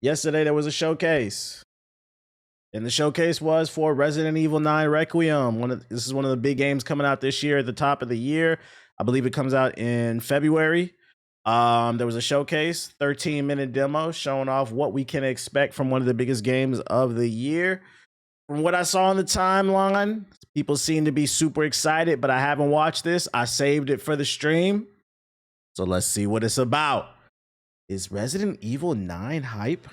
Yesterday there was a showcase. And the showcase was for Resident Evil 9 Requiem. This is one of the big games coming out this year at the top of the year. I believe it comes out in February. There was a showcase, 13-minute demo showing off what we can expect from one of the biggest games of the year. From what I saw on the timeline, people seem to be super excited, but I haven't watched this. I saved it for the stream. So let's see what it's about. Is Resident Evil 9 hype?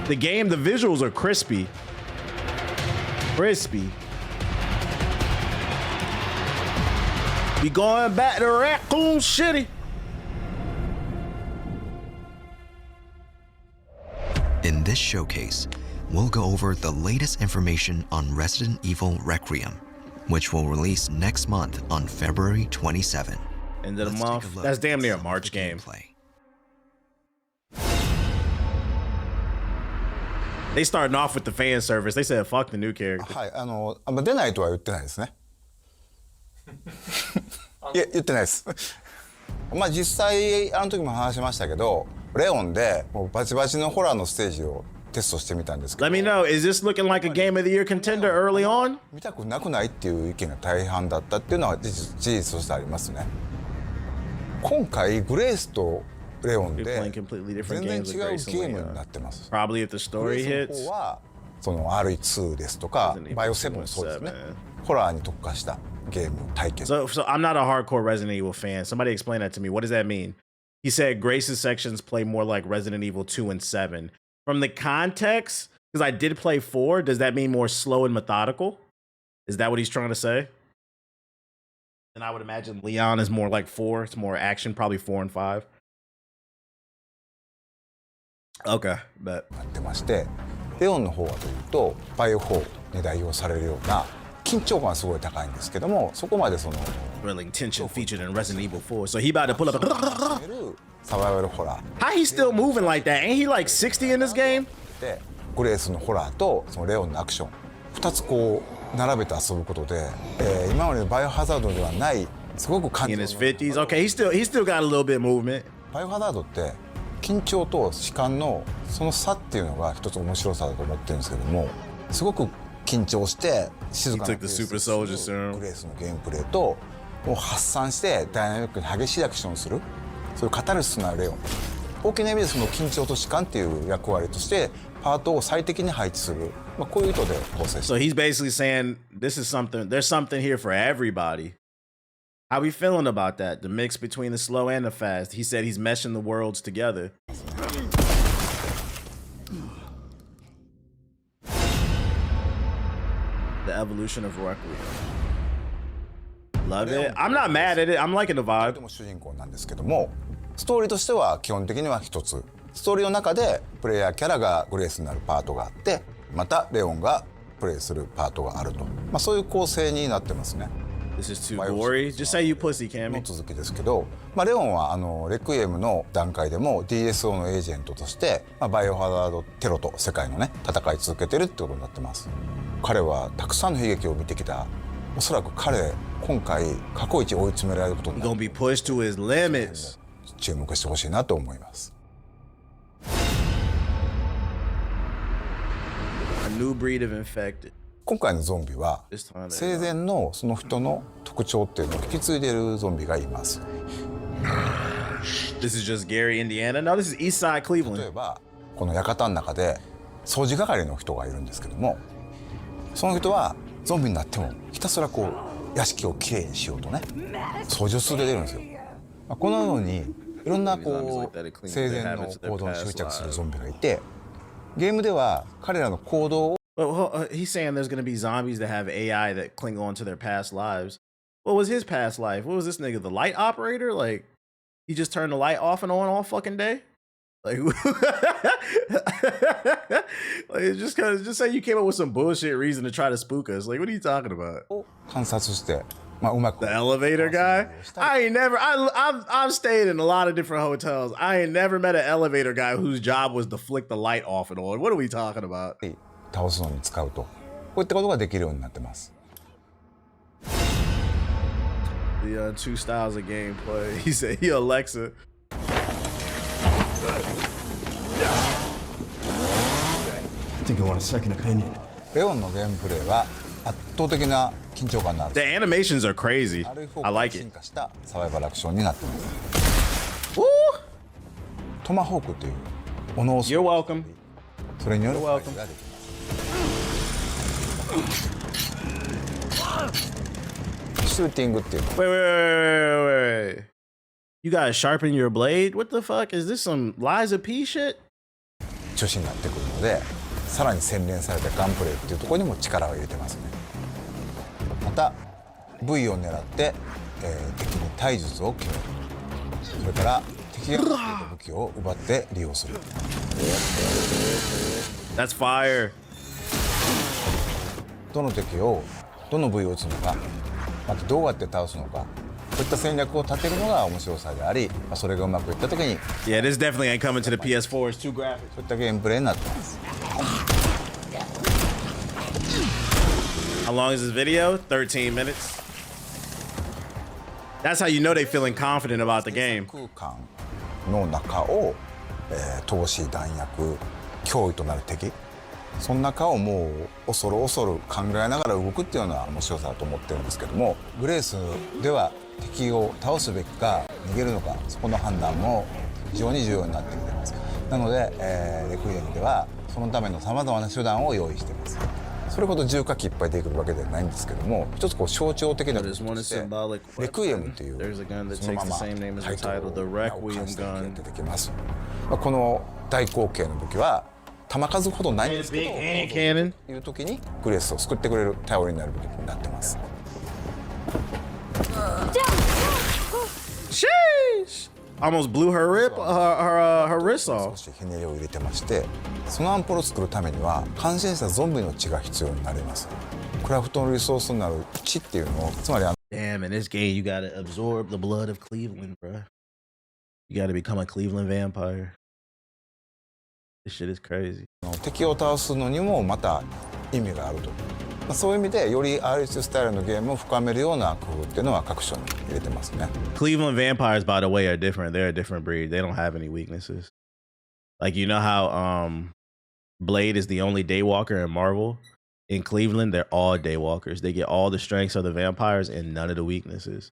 The game, the visuals are crispy. We going back to Raccoon City. In this showcase, we'll go over the latest information on Resident Evil Requiem, which will release next month on February 27. End of the month. That's damn near a March game. They starting off with the fan service. They said, fuck the new character. はい、出ないとは言ってないですね。いや、言ってないです。まあ実際あの時も話しましたけど、レオンでもうバチバチのホラーのステージをテストしてみたんですけど。Let me know, is this looking like a Game of the Year contender early on? 見たくなくないっていう意見が大半だったっていうのは事実としてありますね。今回グレースとレオンで全然違うゲームになってます。Probably if the story hits. はその RE2 ですとか、バイオ7もそうですね。ホラーに特化したゲーム体験。So I'm not a hardcore Resident Evil fan. Somebody explain that to me. What does that mean? He said Grace's sections play more like Resident Evil 2 and 7. From the context, because I did play 4, does that mean more slow and methodical? Is that what he's trying to say? And I would imagine Leon is more like 4. It's more action, probably 4 and 5. Okay, bet. なってまして、レオンの方はというと、バイオ4に代表されるような緊張感はすごい高いんですけども、そこまでその Really tension featured in Resident Evil 4. So he about to pull up a サバイバルホラー。How he still moving like that? Ain't he like 60 in this game? で、グレースのホラーとそのレオンのアクション、2つこう並べて遊ぶことで、今までのバイオハザードではないすごく感じ。In his 50s. Okay, he still got a little bit movement. バイオハザードって緊張と弛緩のその差っていうのが一つ面白さだと思ってるんですけども、すごく緊張して静かなペースでグレースのゲームプレイともう発散してダイナミックに激しいアクションをする、そういうカタルシスなレオン、大きな意味でその緊張と弛緩っていう役割としてパートを最適に配置する、こういう意図で構成して。So he's basically saying this is something. There's something here for everybody. How we feeling about that? The mix between the slow and the fast. He said he's meshing the worlds together. The evolution of Requiem. Love it. I'm not mad at it. I'm liking the vibe. 主人公なんですけども、ストーリーとしては基本的には一つ。ストーリーの中でプレイヤーキャラがグレースになるパートがあって、またレオンがプレイするパートがあると。そういう構成になってますね。This is too gory. Just say you pussy, Cammy. の続きですけど、レオンはレクイエムの段階でも DSO のエージェントとして、バイオハザードテロと世界のね戦い続けてるってことになってます。彼はたくさんの悲劇を見てきた。おそらく彼今回過去一追い詰められることになる。He's gonna be pushed to his limits. 注目してほしいなと思います。A new breed of infected. 今回のゾンビは生前のその人の特徴っていうのを引き継いでいるゾンビがいます。This is just Gary, Indiana. No, this is Eastside Cleveland. 例えばこの館の中で掃除係の人がいるんですけども、その人はゾンビになってもひたすらこう屋敷をきれいにしようとね掃除を続けてるんですよ。このようにいろんなこう生前の行動に執着するゾンビがいて、ゲームでは彼らの行動をHe's saying there's gonna be zombies that have AI that cling on to their past lives. What was his past life? What was this nigga, the light operator? Like, he just turned the light off and on all fucking day? Like, like just say you came up with some bullshit reason to try to spook us. Like, what are you talking about? 観察して、うまく The elevator guy? I've stayed in a lot of different hotels. I ain't never met an elevator guy whose job was to flick the light off and on. What are we talking about? 倒すのに使うと、こういったことができるようになってます。The two styles of gameplay. He said he Alexa. I think I want a second opinion. レオンのゲームプレイは圧倒的な緊張感のある The animations are crazy. ある方 I 向 like に進 it. 化したサバイバルアクションになっています Woo! トマホークという斧を You're welcome. それによる You're ファイ welcome. トができますシューティングっていうの Wait. You guys sharpen your blade? What the fuck? Is this some Liza P shit? 中心になってくるのでさらに洗練されたガンプレーっていうところにも力を入れてますねまた V を狙って、敵に体術を決めるそれから敵が持っていた武器を奪って利用する That's fire. どの敵をどの部位を撃つのかまたどうやって倒すのかそういった戦略を立てるのが面白さであり、それがうまくいった時に Yeah, this definitely ain't coming to the PS4. It's too graphic. そういったゲームプレイになってます How long is this video? 13 minutes. That's how you know they feeling confident about the game. 空間の中を、投資弾薬脅威となる敵その中をもう恐る恐る考えながら動くっていうのは面白さだと思ってるんですけどもグレースでは敵を倒すべきか逃げるのかそこの判断も非常に重要になってきていますなので、レクイエムではそのためのさまざまな手段を用意していますそれほど重火器いっぱい出てくるわけではないんですけども一つこう象徴的な武器としてレクイエムというそのままタイトルを名を完成形出てきますこの大口径の武器は弾数ほどないんですけどという時にグレースを救ってくれる頼りになる武器になってます Sheesh! Almost blew her wrist 少 off. しひねりを入れてましてそのアンポロを作るためには感染したゾンビの血が必要になりますクラフトのリソースになる血っていうのをつまり Damn, in this game, you gotta absorb the blood of Cleveland, bro. You gotta become a Cleveland vampire. This shit is crazy. 敵を倒すのにもまた意味があると、そういう意味でより RS スタイルのゲームを深めるような工夫っていうのは各所に入れてますね Cleveland vampires, by the way, are different. They're a different breed. They don't have any weaknesses. Like, you know how Blade is the only daywalker in Marvel? In Cleveland, they're all daywalkers. They get all the strengths of the vampires and none of the weaknesses.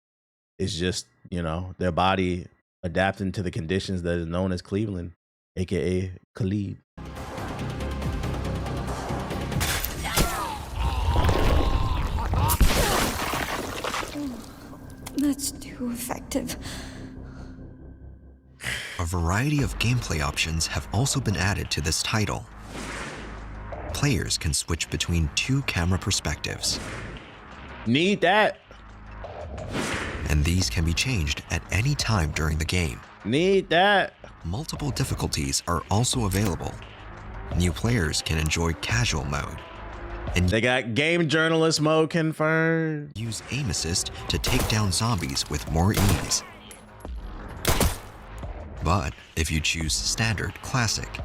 It's just, you know, their body adapting to the conditions that is known as Cleveland, aka Khalid. That's too effective. A variety of gameplay options have also been added to this title. Players can switch between two camera perspectives. Need that. And these can be changed at any time during the game. Need that. Multiple difficulties are also available. New players can enjoy casual mode. And They got game journalist mode confirmed. use aim assist to take down zombies with more ease. But if you choose standard classic,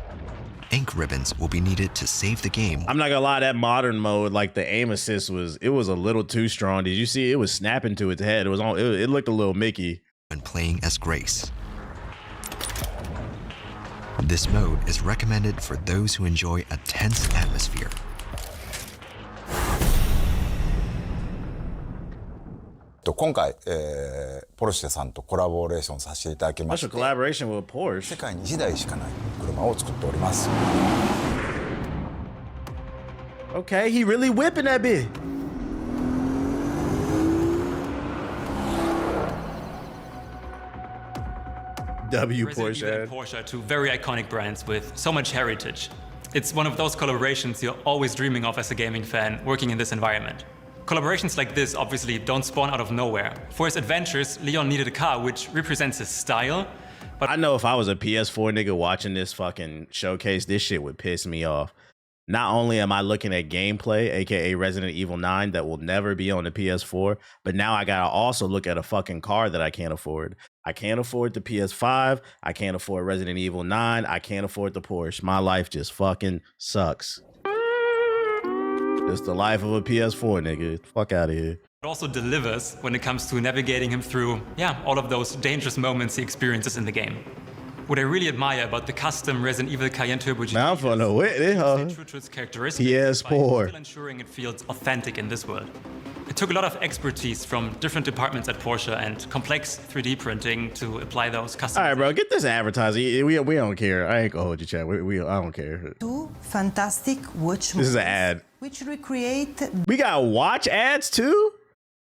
ink ribbons will be needed to save the game I'm not gonna lie, that modern mode, like the aim assist was a little too strong. Did you see it was snapping to its head? It looked a little Mickey. when playing as Grace. This mode is recommended for those who enjoy a tense atmosphere. 今回、ポルシェさんとコラボレーションさせていただきまし Special て collaboration with 世 Porsche. 界に1台しかない車を作っております Okay, he really whipping that bit. W Resident Evil Porsche. and Porsche are two very iconic brands with so much heritage. It's one of those collaborations you're always dreaming of as a gaming fan working in this environment. Collaborations like this obviously don't spawn out of nowhere. For his adventures, Leon needed a car which represents his style, but I know if I was a PS4 nigga watching this fucking showcase, this shit would piss me off. Not only am I looking at gameplay, aka Resident Evil 9, that will never be on the PS4, but now I gotta also look at a fucking car that I can't afford. I can't afford the PS5. I can't afford Resident Evil 9. I can't afford the Porsche. My life just fucking sucks. It's the life of a PS4 nigga. Fuck out of here. also delivers when it comes to navigating him through, all of those dangerous moments he experiences in the game. What I really admire about the custom Resident Evil Cayenne Turbo GT I'm for no way, is true to its characteristics, PS4. while still ensuring it feels authentic in this world. It took a lot of expertise from different departments at Porsche and complex 3D printing to apply those custom. All right, bro, get this advertising. We don't care. I ain't gonna hold you, chat. I don't care. Two fantastic watch This is an movies ad. which recreate We got watch ads too?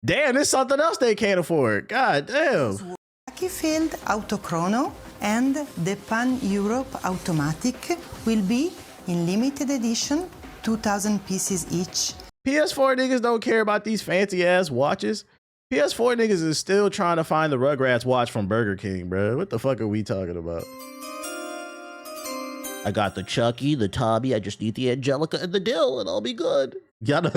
Damn, this is something else they can't afford. God damn. Lucky Field Autochrono and the Pan Europe Automatic will be in limited edition, 2,000 pieces each. PS4 niggas don't care about these fancy ass watches. PS4 niggas is still trying to find the Rugrats watch from Burger King, bro. What the fuck are we talking about? I got the Chucky, the Tommy. I just need the Angelica and the Dill, and I'll be good. Will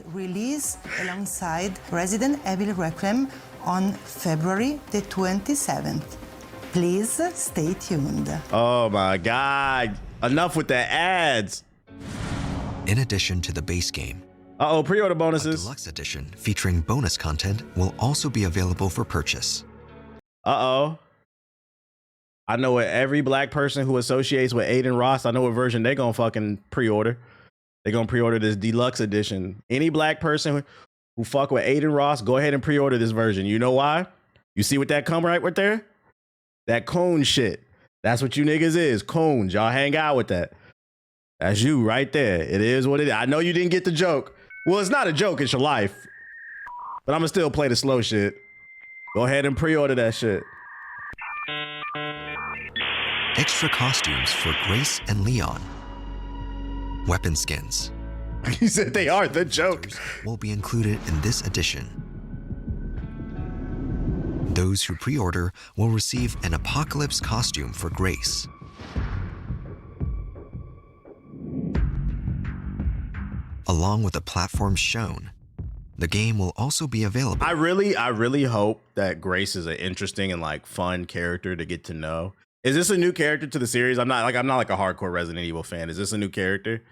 release alongside Resident Evil Requiem on February the 27th. Please stay tuned. Oh my God. Enough with the ads. In addition to the base game, Uh-oh, pre-order a bonuses. deluxe edition featuring bonus content will also be available for purchase. Uh-oh. I know what every black person who associates with Aiden Ross, I know what version they gonna fucking pre-order. They gonna pre-order this deluxe edition. Any black person who fuck with Aiden Ross, go ahead and pre-order this version. You know why? You see what that come right there? That cone shit. That's what you niggas is, cones. Y'all hang out with that. That's you right there. It is what it is. I know you didn't get the joke. Well, it's not a joke, it's your life. But I'm gonna still play the slow shit. Go ahead and pre-order that shit. Extra costumes for Grace and Leon. Weapon skins He said they are the joke. will be included in this edition. Those who pre-order will receive an Apocalypse costume for Grace. Along with the platforms shown, the game will also be available. I really hope that Grace is an interesting and like fun character to get to know. Is this a new character to the series? I'm not like a hardcore Resident Evil fan. Is this a new character?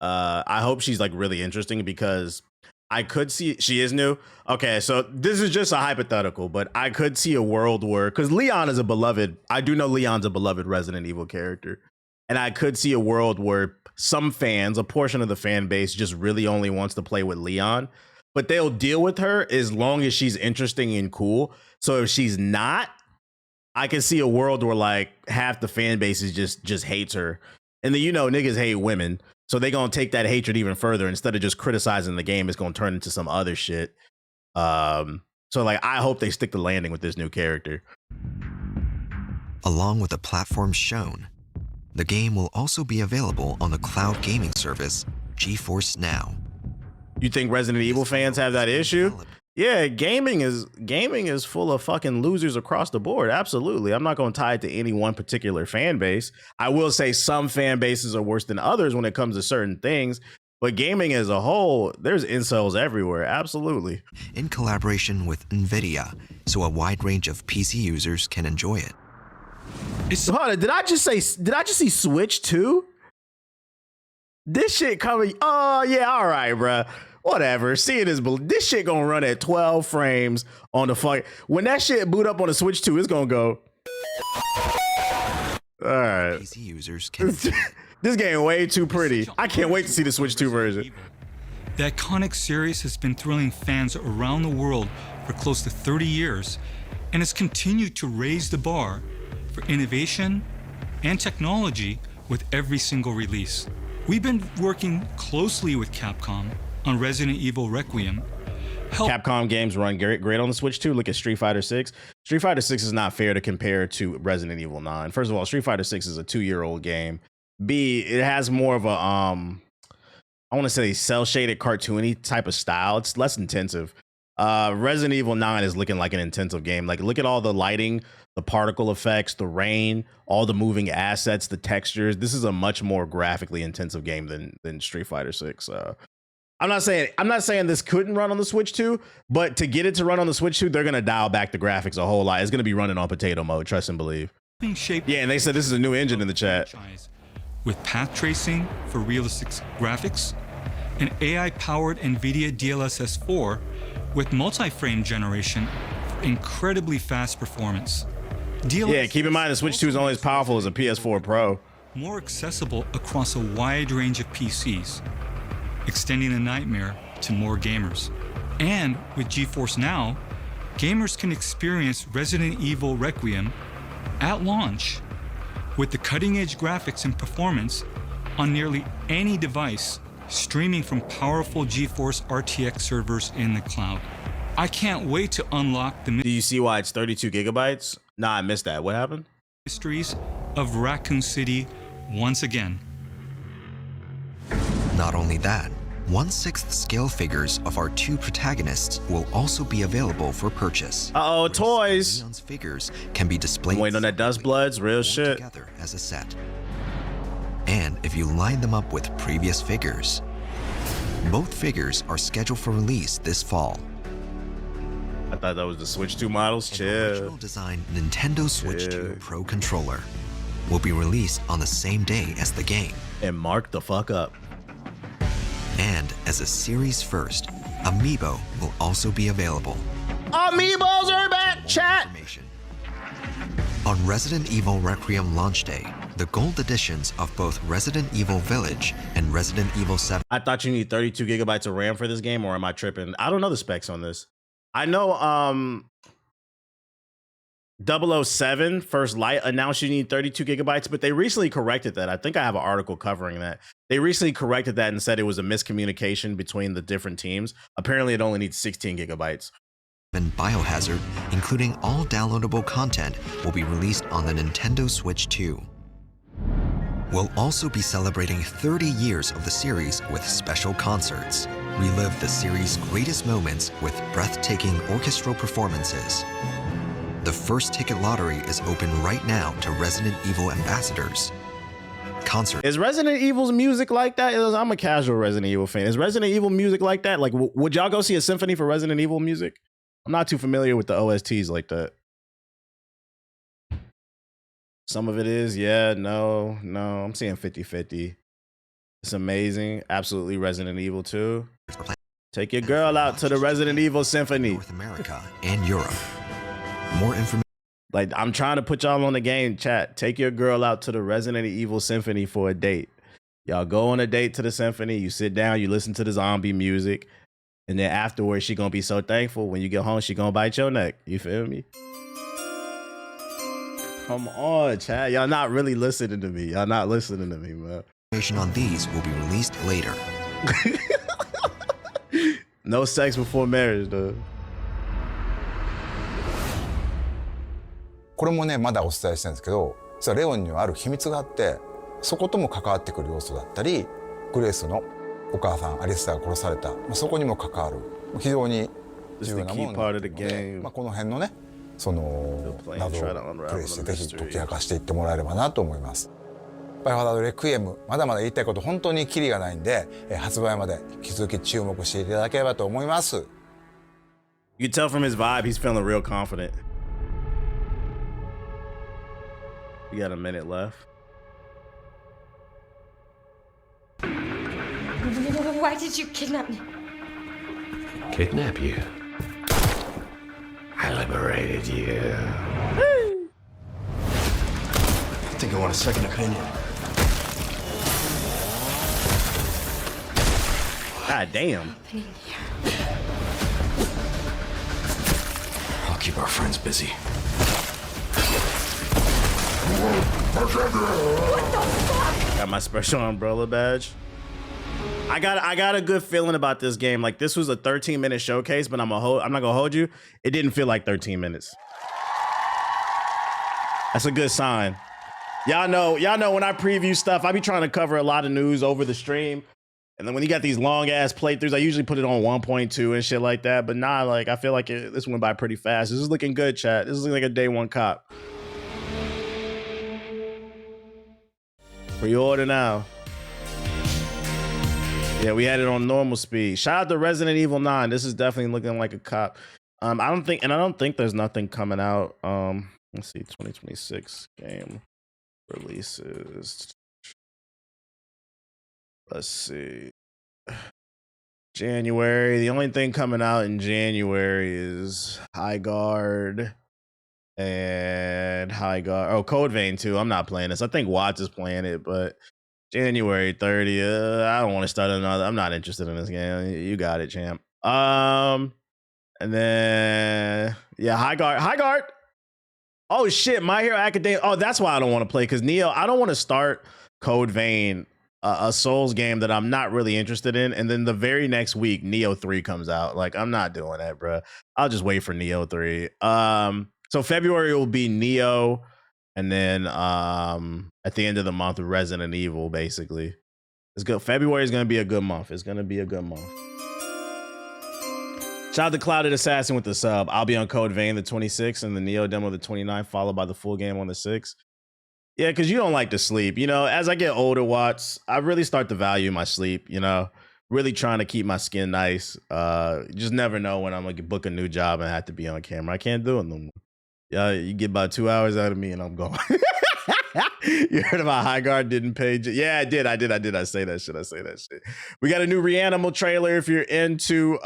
I hope she's like really interesting because I could see she is new. Okay, so this is just a hypothetical, but I could see a world where, because Leon is a beloved, I do know Leon's a beloved Resident Evil character. And I could see a world where some fans, a portion of the fan base, just really only wants to play with Leon, but they'll deal with her as long as she's interesting and cool. So if she's not, I can see a world where like half the fan base is just hates her. And then, you know, niggas hate women. So they're going to take that hatred even further. Instead of just criticizing the game, it's going to turn into some other shit. So like, I hope they stick the landing with this new character. Along with the platforms shown, the game will also be available on the cloud gaming service GeForce Now. You think Resident Evil fans have that issue? Yeah, gaming is full of fucking losers across the board. Absolutely. I'm not going to tie it to any one particular fan base. I will say some fan bases are worse than others when it comes to certain things, but gaming as a whole, there's incels everywhere. Absolutely. In collaboration with NVIDIA, so a wide range of PC users can enjoy it. Hold on, did I just see Switch 2? This shit coming. Oh yeah, all right, bruh. Whatever. Seeing this shit gonna run at 12 frames on the fuck. When that shit boot up on the Switch 2, it's gonna go. All right. PC users can. This game way too pretty. I can't wait to see the Switch 2 version. The iconic series has been thrilling fans around the world for close to 30 years and has continued to raise the bar for innovation and technology with every single release. We've been working closely with Capcom on Resident Evil Requiem. Capcom games run great on the Switch 2. Look at Street Fighter 6. Street Fighter 6 is not fair to compare to Resident Evil 9. First of all, Street Fighter 6 is a 2-year-old game. B, it has more of a I want to say cel-shaded cartoony type of style. It's less intensive. Resident Evil 9 is looking like an intensive game. Like, look at all the lighting, the particle effects, the rain, all the moving assets, the textures. This is a much more graphically intensive game than Street Fighter 6. I'm not saying this couldn't run on the Switch 2, but to get it to run on the Switch 2, they're gonna dial back the graphics a whole lot. It's gonna be running on potato mode, trust and believe. Yeah, and they said this is a new engine in the chat. With path tracing for realistic graphics an AI-powered NVIDIA DLSS 4 with multi-frame generation for incredibly fast performance. Yeah, keep in mind the Switch 2 is only as powerful as a PS4 Pro. More accessible across a wide range of PCs, extending the nightmare to more gamers. And with GeForce Now, gamers can experience Resident Evil Requiem at launch with the cutting-edge graphics and performance on nearly any device, streaming from powerful GeForce RTX servers in the cloud. I can't wait to unlock the Do you see why it's 32 gigabytes? Nah, I missed that. What happened? mysteries of Raccoon City once again. Not only that, 1/6 scale figures of our two protagonists will also be available for purchase. Uh-oh, toys. Leon's figures can be displayed Waiting on that Dust Bloods, real shit. together as a set. And if you line them up with previous figures, both figures are scheduled for release this fall. I thought that was the Switch 2 models. An Chill. original design Nintendo Switch 2 Pro controller will be released on the same day as the game. And mark the fuck up. And as a series first, Amiibo will also be available. Amiibos are back, chat. Information. On Resident Evil Requiem launch day, the gold editions of both Resident Evil Village and Resident Evil 7 I thought you need 32 gigabytes of RAM for this game, or am I tripping? I don't know the specs on this. I know 007 First Light announced you need 32 gigabytes, but they recently corrected that. I think I have an article covering that. They recently corrected that and said it was a miscommunication between the different teams. Apparently it only needs 16 gigabytes. and Biohazard, including all downloadable content, will be released on the Nintendo Switch 2. We'll also be celebrating 30 years of the series with special concerts. Relive the series' greatest moments with breathtaking orchestral performances. The first ticket lottery is open right now to Resident Evil ambassadors. Concert Is Resident Evil's music like that? I'm a casual Resident Evil fan. Is Resident Evil music like that? Like, would y'all go see a symphony for Resident Evil music? I'm not too familiar with the OSTs like that. Some of it is, yeah, no. I'm seeing 50-50. It's amazing. Absolutely Resident Evil 2. Take your girl out to the Resident Evil Symphony. North America and Europe. More information. Like, I'm trying to put y'all on the game, chat. Take your girl out to the Resident Evil Symphony for a date. Y'all go on a date to the symphony. You sit down, you listen to the zombie music. And then afterwards, she gonna be so thankful. When you get home, she gonna bite your neck. You feel me? Come on, chat. Y'all not really listening to me. Y'all not listening to me, man. Information on these will be released later. No sex before marriage, though. これもねまだお伝えしてるんですけど、実はレオンにはある秘密があって、そことも関わってくる要素だったり、グレースのお母さんアリスタが殺された、そこにも関わる非常に重要なものになっているので、この辺のねその謎をプレイしてぜひ解き明かしていってもらえればなと思います。バイオハザードレクイエム、まだまだ言いたいこと本当にキリがないんで、発売まで引き続き注目していただければと思います。You can tell from his vibe, he's feeling real confident. We got a minute left. Why did you kidnap me? Kidnap you? I liberated you. I think I want a second opinion. God damn. I'll keep our friends busy. Got my special umbrella badge. I got a good feeling about this game. Like, this was a 13-minute showcase, but I'm not gonna hold you. It didn't feel like 13 minutes. That's a good sign. Y'all know when I preview stuff, I be trying to cover a lot of news over the stream. And then when you got these long ass playthroughs, I usually put it on 1.2 and shit like that. But nah, like, I feel like this went by pretty fast. This is looking good, chat. This is looking like a day one cop. Pre-order now. Yeah, we had it on normal speed. Shout out to Resident Evil 9. This is definitely looking like a cop. I don't think there's nothing coming out. Let's see, 2026 game releases. Let's see. January. The only thing coming out in January is High Guard and High Guard. Oh, Code Vein too. I'm not playing this. I think Watts is playing it, but January 30th. I don't want to start another. I'm not interested in this game. You got it, champ. And then yeah, High Guard. Oh shit, My Hero Academia. Oh, that's why I don't want to play, because Neo. I don't want to start Code Vein, a Souls game that I'm not really interested in, and then the very next week Neo 3 comes out. Like, I'm not doing that, bro. I'll just wait for Neo 3. So February will be Neo, and then at the end of the month Resident Evil. Basically, it's good. February is gonna be a good month. It's gonna be a good month. Shout out to Clouded Assassin with the sub. I'll be on Code Vein the 26th and the Neo demo the 29th, followed by the full game on the 6th. Yeah, because you don't like to sleep. You know, as I get older, Watts, I really start to value my sleep, you know, really trying to keep my skin nice. You just never know when I'm going to book a new job and have to be on camera. I can't do it no more. Yeah, you get about 2 hours out of me and I'm gone. You heard about High Guard didn't pay? Yeah, I did. I say that shit. We got a new Reanimal trailer if you're into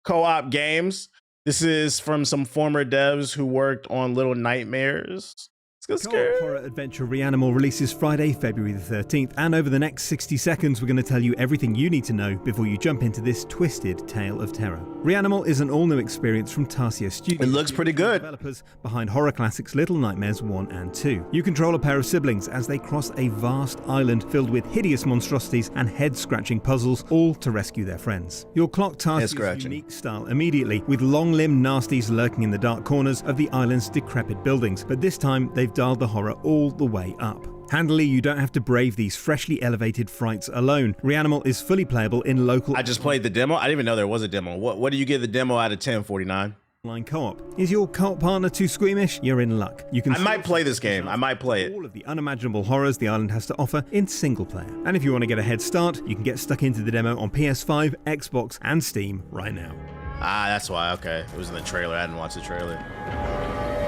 co-op games. This is from some former devs who worked on Little Nightmares. Co-op horror adventure Reanimal releases Friday, February the 13th, and over the next 60 seconds we're going to tell you everything you need to know before you jump into this twisted tale of terror. Reanimal is an all-new experience from Tarsier Studios. It looks pretty good. Developers behind horror classics Little Nightmares 1 and 2. You control a pair of siblings as they cross a vast island filled with hideous monstrosities and head-scratching puzzles, all to rescue their friends. You'll clock Tarsier's unique style immediately, with long-limbed nasties lurking in the dark corners of the island's decrepit buildings, but this time they've dialed the horror all the way up. Handily, you don't have to brave these freshly elevated frights alone. Reanimal is fully playable in local... I just played the demo. I didn't even know there was a demo. What do you give the demo out of 10, 49? Online co-op. Is your co-op partner too squeamish? You're in luck. You can. I might play this game. I might play it. All of the unimaginable horrors the island has to offer in single player. And if you want to get a head start, you can get stuck into the demo on PS5, Xbox, and Steam right now. Ah, that's why. Okay, it was in the trailer. I didn't watch the trailer.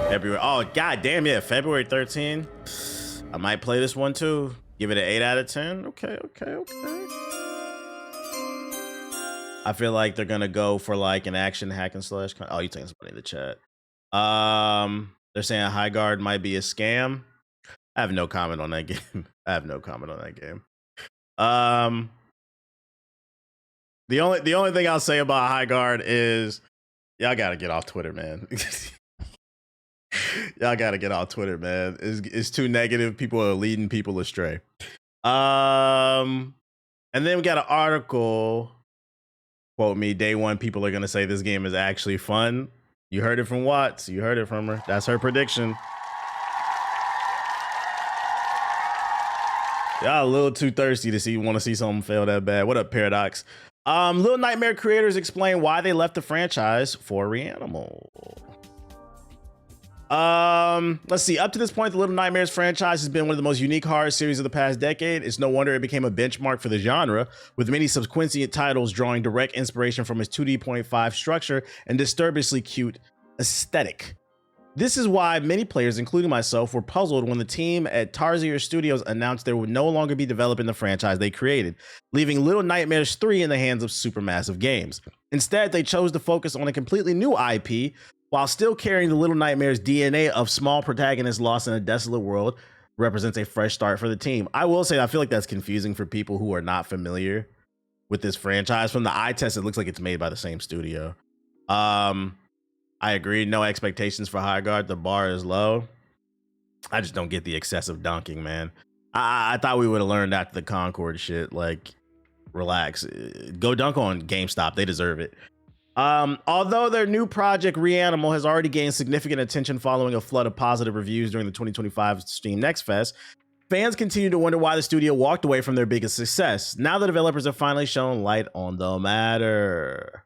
February. Oh, god damn, yeah, February 13. I might play this one too. Give it an 8 out of 10. Okay. I feel like they're gonna go for like an action hack and slash. Oh, you taking somebody in the chat? They're saying High Guard might be a scam. I have no comment on that game. The only thing I'll say about High Guard is y'all gotta get off Twitter, man. Y'all gotta get off Twitter, man. It's too negative. People are leading people astray. And then we got an article. Quote me, day one, people are gonna say this game is actually fun. You heard it from Watts. You heard it from her. That's her prediction. Y'all a little too thirsty to want to see something fail that bad. What up, Paradox? Little Nightmare creators explain why they left the franchise for Reanimal. Let's see. Up to this point, the Little Nightmares franchise has been one of the most unique horror series of the past decade. It's no wonder it became a benchmark for the genre, with many subsequent titles drawing direct inspiration from its 2D.5 structure and disturbingly cute aesthetic. This is why many players, including myself, were puzzled when the team at Tarsier Studios announced they would no longer be developing the franchise they created, leaving Little Nightmares 3 in the hands of Supermassive Games. Instead, they chose to focus on a completely new IP, while still carrying the Little Nightmares DNA of small protagonists lost in a desolate world. Represents a fresh start for the team. I will say, I feel like that's confusing for people who are not familiar with this franchise. From the eye test, it looks like it's made by the same studio. I agree. No expectations for High Guard. The bar is low. I just don't get the excessive dunking, man. I thought we would have learned after the Concord shit. Like, relax. Go dunk on GameStop. They deserve it. Although their new project Reanimal has already gained significant attention following a flood of positive reviews during the 2025 Steam Next Fest, fans continue to wonder why the studio walked away from their biggest success. Now the developers have finally shown light on the matter.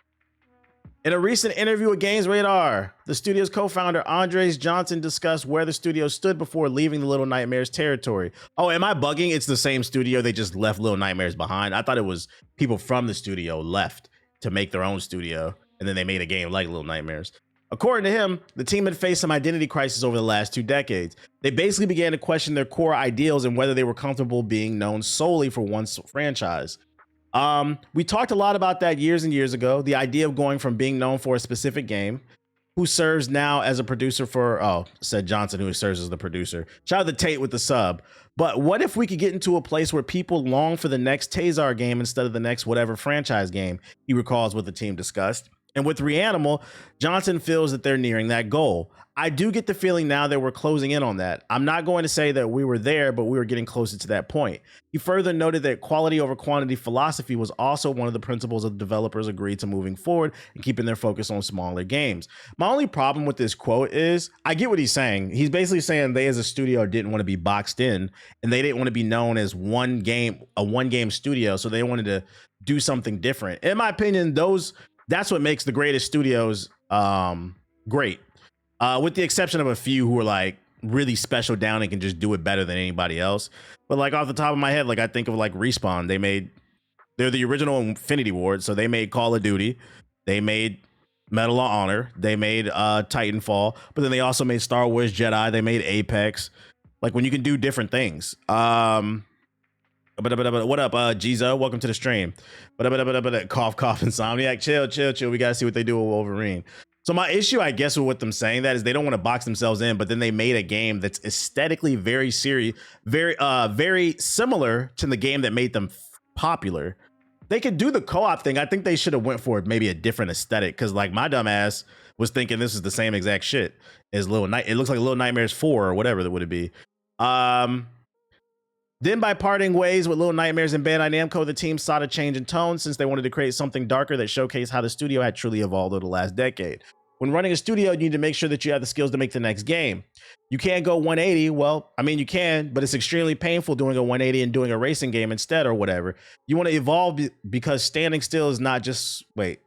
In a recent interview with Games Radar, the studio's co-founder Andres Johnson discussed where the studio stood before leaving the Little Nightmares territory. Oh, am I bugging? It's the same studio. They just left Little Nightmares behind. I thought it was people from the studio left to make their own studio, and then they made a game like Little Nightmares. According to him, the team had faced some identity crisis over the last 2 decades. They basically began to question their core ideals and whether they were comfortable being known solely for one franchise. We talked a lot about that years and years ago. The idea of going from being known for a specific game, who serves now as a producer for, said Johnson, who serves as the producer. Shout out to Tate with the sub. But what if we could get into a place where people long for the next Tazar game instead of the next whatever franchise game, he recalls what the team discussed. And with Reanimal, Johnson feels that they're nearing that goal. I do get the feeling now that we're closing in on that. I'm not going to say that we were there, but we were getting closer to that point. He further noted that quality over quantity philosophy was also one of the principles of developers agreed to moving forward and keeping their focus on smaller games. My only problem with this quote is, I get what he's saying. He's basically saying they as a studio didn't want to be boxed in, and they didn't want to be known as a one game studio, so they wanted to do something different. In my opinion, that's what makes the greatest studios great. With the exception of a few who are like really special down and can just do it better than anybody else. But like off the top of my head, like I think of like Respawn. They're the original Infinity Ward, so they made Call of Duty, they made Medal of Honor, they made Titanfall, but then they also made Star Wars Jedi, they made Apex. Like when you can do different things. What up, Giza? Welcome to the stream. Cough, Insomniac. Chill. We gotta see what they do with Wolverine. So my issue, I guess, with them saying that is they don't want to box themselves in, but then they made a game that's aesthetically very serious, very similar to the game that made them popular. They could do the co-op thing. I think they should have went for maybe a different aesthetic, because like my dumb ass was thinking this is the same exact shit as Little Night. It looks like Little Nightmares 4 or whatever that would it be. Then by parting ways with Little Nightmares and Bandai Namco, the team sought a change in tone since they wanted to create something darker that showcased how the studio had truly evolved over the last decade. When running a studio, you need to make sure that you have the skills to make the next game. You can't go 180. Well, I mean, you can, but it's extremely painful doing a 180 and doing a racing game instead or whatever. You want to evolve because standing still is not just, You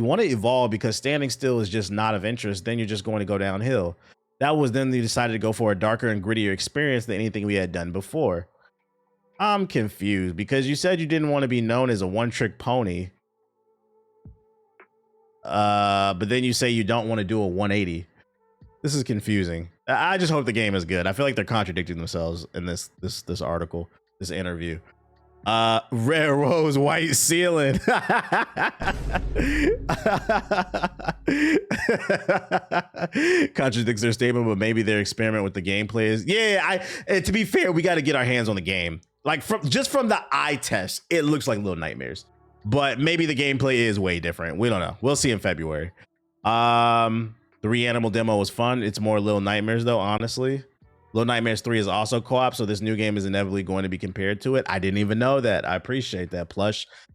want to evolve because standing still is just not of interest. Then you're just going to go downhill. That was then they decided to go for a darker and grittier experience than anything we had done before. I'm confused because you said you didn't want to be known as a one-trick pony. But then you say you don't want to do a 180. This is confusing. I just hope the game is good. I feel like they're contradicting themselves in this article, this interview. Red Rose, white ceiling. Contradicts their statement, but maybe their experiment with the gameplay is to be fair, we got to get our hands on the game. Like from the eye test, it looks like Little Nightmares, but maybe the gameplay is way different. We don't know. We'll see in February. The Reanimal demo was fun. It's more Little Nightmares though, honestly. Little Nightmares 3 is also co-op, so this new game is inevitably going to be compared to it. I didn't even know that. I appreciate that, Plush.